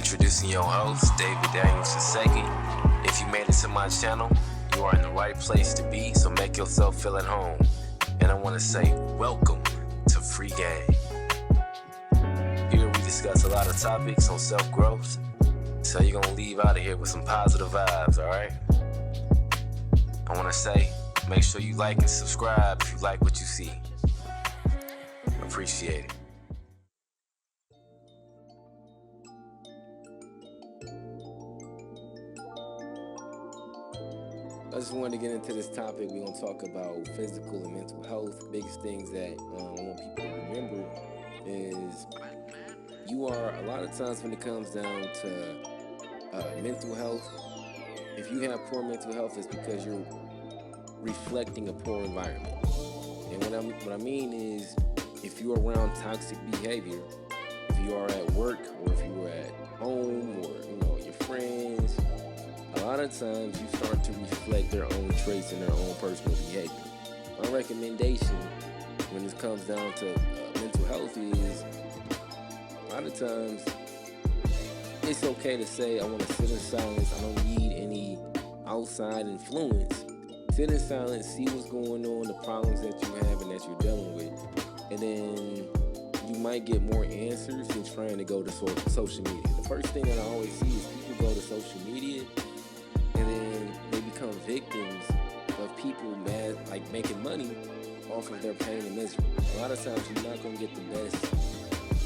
Introducing your host, David Daniels II. If you made it to my channel, you are in the right place to be, so make yourself feel at home. And I want to say, welcome to Free Game. Here we discuss a lot of topics on self-growth, so you're going to leave out of here with some positive vibes, alright? I want to say, make sure you like and subscribe if you like what you see. Appreciate it. I just wanted to get into this topic. We're going to talk about physical and mental health. Biggest things that I want people to remember is you are, a lot of times when it comes down to mental health, if you have poor mental health, it's because you're reflecting a poor environment. And what I mean is, if you're around toxic behavior, if you are at work or if you're at home or your friends, a lot of times you start to reflect their own traits and their own personal behavior. My recommendation when it comes down to mental health is, a lot of times it's okay to say, I want to sit in silence. I don't need any outside influence. Sit in silence, see what's going on, the problems that you have and that you're dealing with. And then you might get more answers than trying to go to social media. The first thing that I always see is people go to social media and then they become victims of people making money off of their pain and misery. A lot of times you're not going to get the best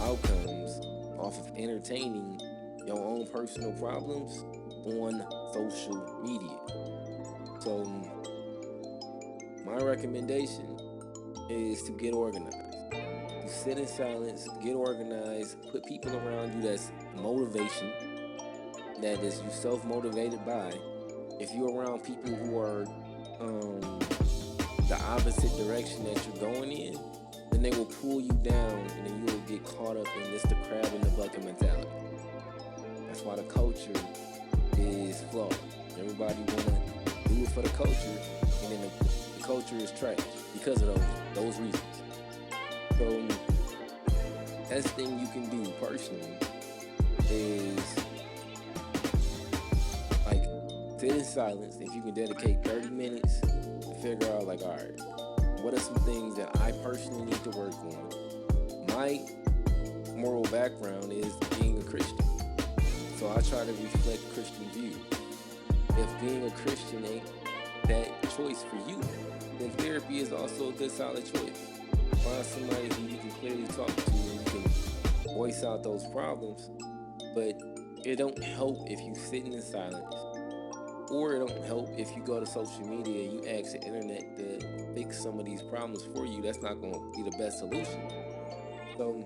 outcomes off of entertaining your own personal problems on social media. So my recommendation is to get organized. To sit in silence, get organized, put people around you that's motivation, that is you self-motivated by. If you're around people who are the opposite direction that you're going in, then they will pull you down and then you will get caught up in this the crab in the bucket mentality. That's why the culture is flawed. Everybody wanna do it for the culture, and then the culture is trash because of those reasons. So best thing you can do personally is sit in silence. If you can dedicate 30 minutes to figure out all right, what are some things that I personally need to work on? My moral background is being a Christian, so I try to reflect Christian views. If being a Christian ain't that choice for you, then therapy is also a good solid choice. Find somebody who you can clearly talk to and you can voice out those problems, but it don't help if you sitting in silence, or it don't help if you go to social media and you ask the internet to fix some of these problems for you. That's not going to be the best solution. So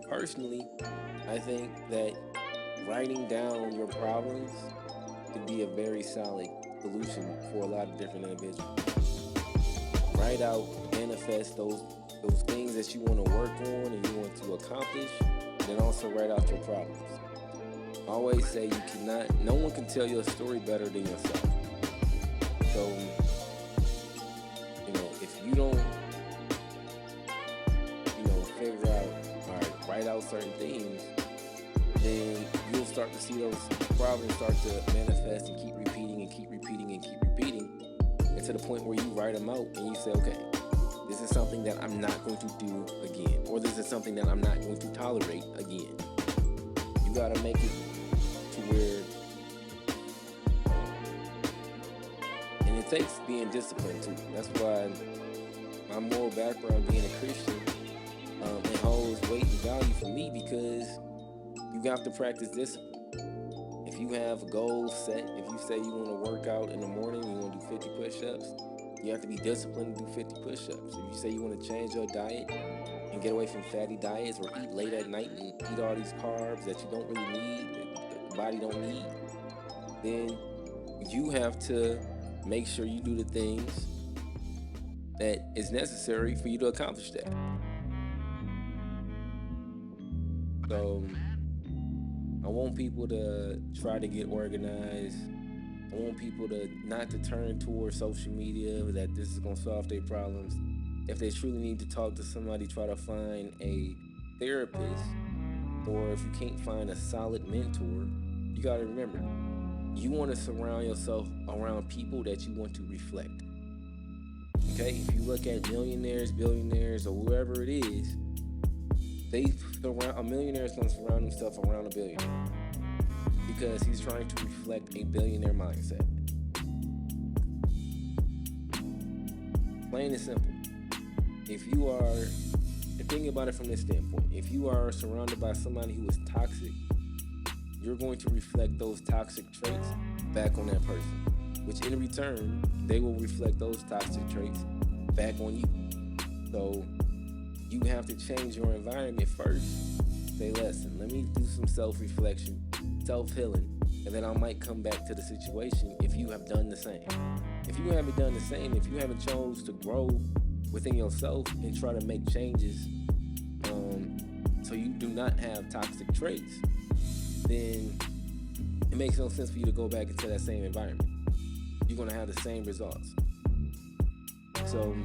personally, I think that writing down your problems could be a very solid solution for a lot of different individuals. Write out, manifest those things that you want to work on and you want to accomplish, and then also write out your problems. I always say no one can tell your story better than yourself. So, if you don't, figure out, write out certain things, then you'll start to see those problems start to manifest and keep repeating and keep repeating and keep repeating, and to the point where you write them out and you say, okay, this is something that I'm not going to do again, or this is something that I'm not going to tolerate again. You gotta make it to where, and it takes being disciplined too. That's why my moral background, being a Christian, it holds weight and value for me, because you have to practice discipline. If you have a goal set, if you say you want to work out in the morning, you want to do 50 push-ups, you have to be disciplined to do 50 push-ups. If you say you want to change your diet and get away from fatty diets, or eat late at night and eat all these carbs that you don't really need, that the body don't need, then you have to make sure you do the things that is necessary for you to accomplish that. So I want people to try to get organized. I want people not to turn towards social media, that this is going to solve their problems. If they truly need to talk to somebody, try to find a therapist or if you can't find a solid mentor, you got to remember, you want to surround yourself around people that you want to reflect. Okay, if you look at millionaires, billionaires, or whoever it is, a millionaire is going to surround himself around a billionaire because he's trying to reflect a billionaire mindset. Plain and simple. If you are, and think about it from this standpoint, if you are surrounded by somebody who is toxic, you're going to reflect those toxic traits back on that person, which in return, they will reflect those toxic traits back on you. So you have to change your environment first. Say, listen, let me do some self-reflection, self-healing, and then I might come back to the situation if you have done the same. If you haven't done the same, if you haven't chose to grow within yourself and try to make changes so you do not have toxic traits, then it makes no sense for you to go back into that same environment. You're going to have the same results. So,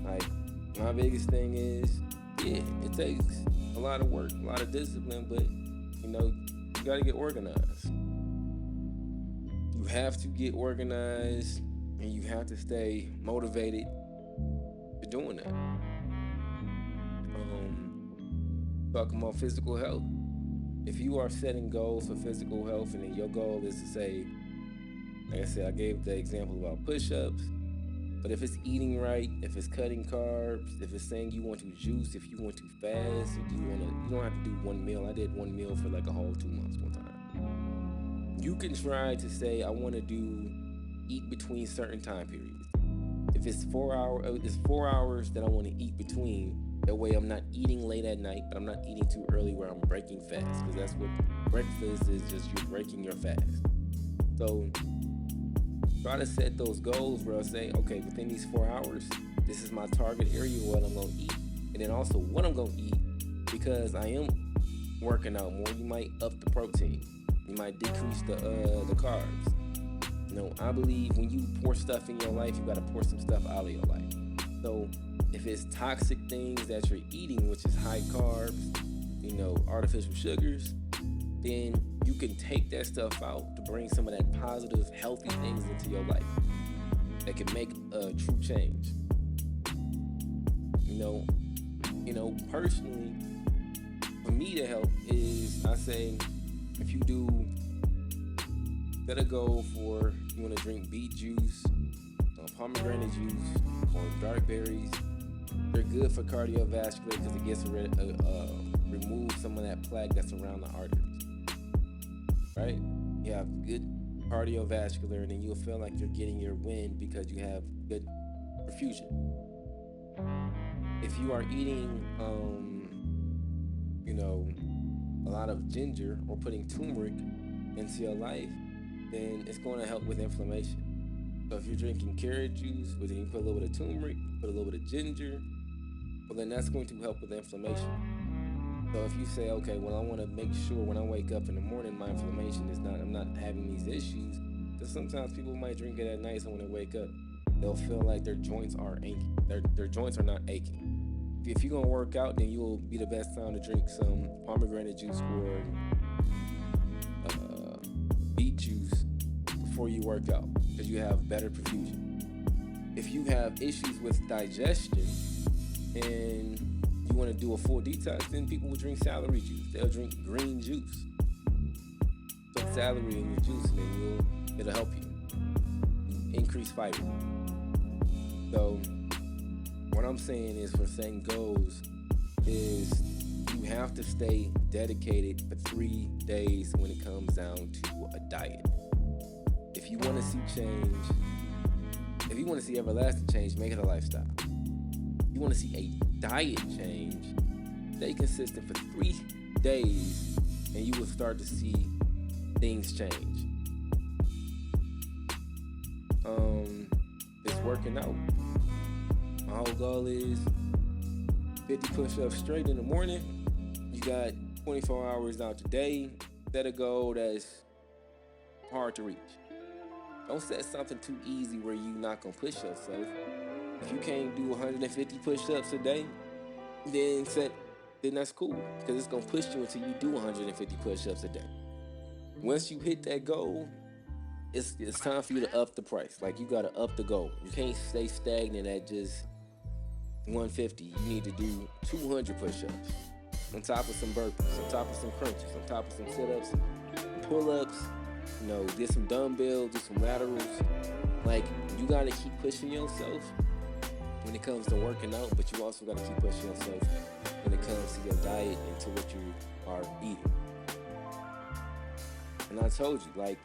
like, my biggest thing is, yeah, it takes a lot of work, a lot of discipline, but, you got to get organized. You have to get organized, and you have to stay motivated to doing that. Talking about physical health. If you are setting goals for physical health, and then your goal is to say, like I said, I gave the example about push-ups, but if it's eating right, if it's cutting carbs, if it's saying you want to juice, if you want to fast, if you don't have to do one meal. I did one meal for like a whole 2 months one time. You can try to say, I want to eat between certain time periods. If it's 4 hours that I want to eat between. That way I'm not eating late at night, but I'm not eating too early where I'm breaking fast. Because that's what breakfast is, just you're breaking your fast. So try to set those goals where I say, okay, within these 4 hours, this is my target area, what I'm going to eat. And then also what I'm going to eat, because I am working out more. You might up the protein. You might decrease the carbs. I believe when you pour stuff in your life, you got to pour some stuff out of your life. So if it's toxic things that you're eating, which is high carbs, artificial sugars, then you can take that stuff out to bring some of that positive, healthy things into your life that can make a true change. Personally, for me to help is, I say, if you set a goal for, you want to drink beet juice, pomegranate juice, or dark berries. They're good for cardiovascular because it gets remove some of that plaque that's around the arteries. Right? You have good cardiovascular, and then you'll feel like you're getting your wind because you have good perfusion. If you are eating, a lot of ginger or putting turmeric into your life, then it's going to help with inflammation. So if you're drinking carrot juice, then you put a little bit of turmeric, put a little bit of ginger, well, then that's going to help with inflammation. So if you say, okay, well, I want to make sure when I wake up in the morning, my inflammation I'm not having these issues, because sometimes people might drink it at night, so when they wake up, they'll feel like their joints are aching. Their joints are not aching. If you're going to work out, then you'll be the best time to drink some pomegranate juice or beet juice before you work out, because you have better perfusion. If you have issues with digestion and you want to do a full detox, then people will drink celery juice. They'll drink green juice. Put celery in your juice, and then it'll help you increase fiber. So what I'm saying is, for setting goals, is you have to stay dedicated for 3 days when it comes down to a diet. If you want to see change, if you want to see everlasting change, make it a lifestyle. If you want to see a diet change, stay consistent for 3 days, and you will start to see things change. It's working out. My whole goal is 50 push-ups straight in the morning. You got 24 hours out today. Set a goal that's hard to reach. Don't set something too easy where you're not going to push yourself. If you can't do 150 push-ups a day, then set then that's cool, because it's gonna push you until you do 150 push-ups a day. Once you hit that goal, it's time for you to up the price. Like, you gotta up the goal. You can't stay stagnant at just 150. You need to do 200 push-ups on top of some burpees, on top of some crunches, on top of some sit-ups, some pull-ups. Get some dumbbells, do some laterals. Like, you gotta keep pushing yourself when it comes to working out, but you also gotta keep pushing yourself when it comes to your diet and to what you are eating. And I told you, like,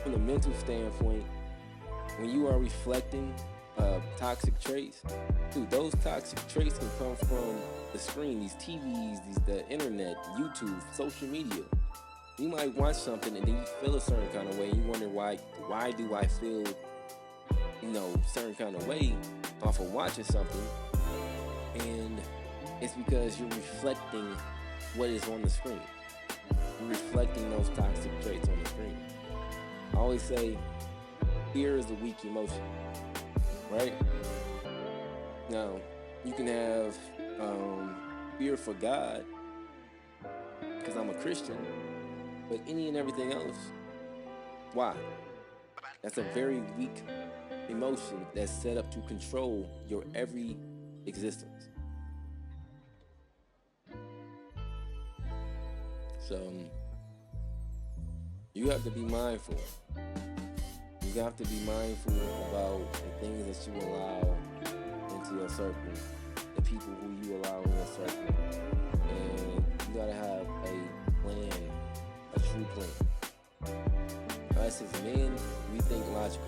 from a mental standpoint, when you are reflecting toxic traits, dude, those toxic traits can come from the screen, these TVs, the internet, YouTube, social media. You might watch something and then you feel a certain kind of way, and you wonder why do I feel, certain kind of way off of watching something. And it's because you're reflecting what is on the screen. You're reflecting those toxic traits on the screen. I always say fear is a weak emotion, right? Now, you can have fear for God, because I'm a Christian, but any and everything else, why? That's a very weak emotion that's set up to control your every existence. So, you have to be mindful. You have to be mindful about the things that you allow into your circle, the people who you allow in your circle. And you gotta have a plan, a true plan. Us as men, we think logical.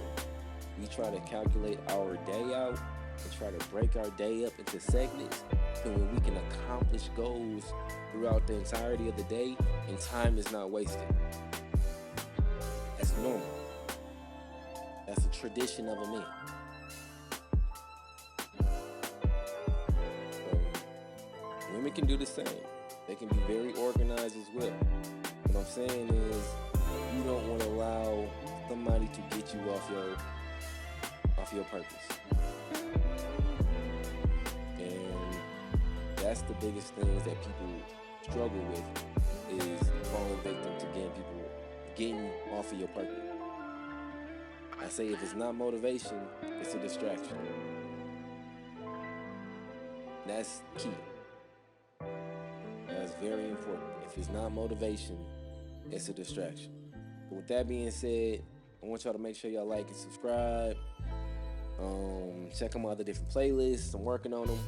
We try to calculate our day out and try to break our day up into segments so when we can accomplish goals throughout the entirety of the day and time is not wasted. That's normal. That's a tradition of a man. So, women can do the same. They can be very organized as well. What I'm saying is, you don't want to allow somebody to get you off your purpose. And that's the biggest things that people struggle with, is falling victim to getting off of your purpose. I say if it's not motivation, it's a distraction. That's key. That's very important. If it's not motivation, it's a distraction. But with that being said, I want y'all to make sure y'all like and subscribe. Check out my other different playlists. I'm working on them.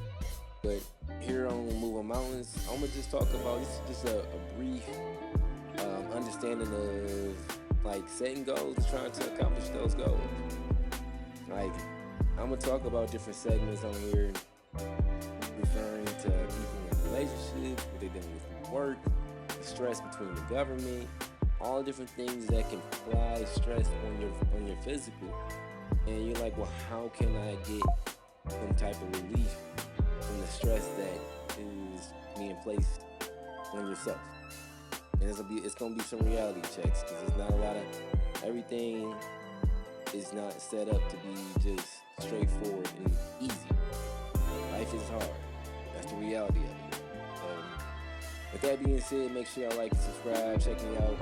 But here on Moving Mountains, I'm going to just talk about, this is just a brief understanding of, like, setting goals and trying to accomplish those goals. Like, I'm going to talk about different segments on here, referring to people in relationships, what they're dealing with work, the stress between the government, all different things that can apply stress on your physical. And you're like, well, how can I get some type of relief from the stress that is being placed on yourself? And it's gonna be some reality checks, because it's not a lot of, everything is not set up to be just straightforward and easy. Life is hard. That's the reality of it. With that being said, make sure y'all like and subscribe. Check me out.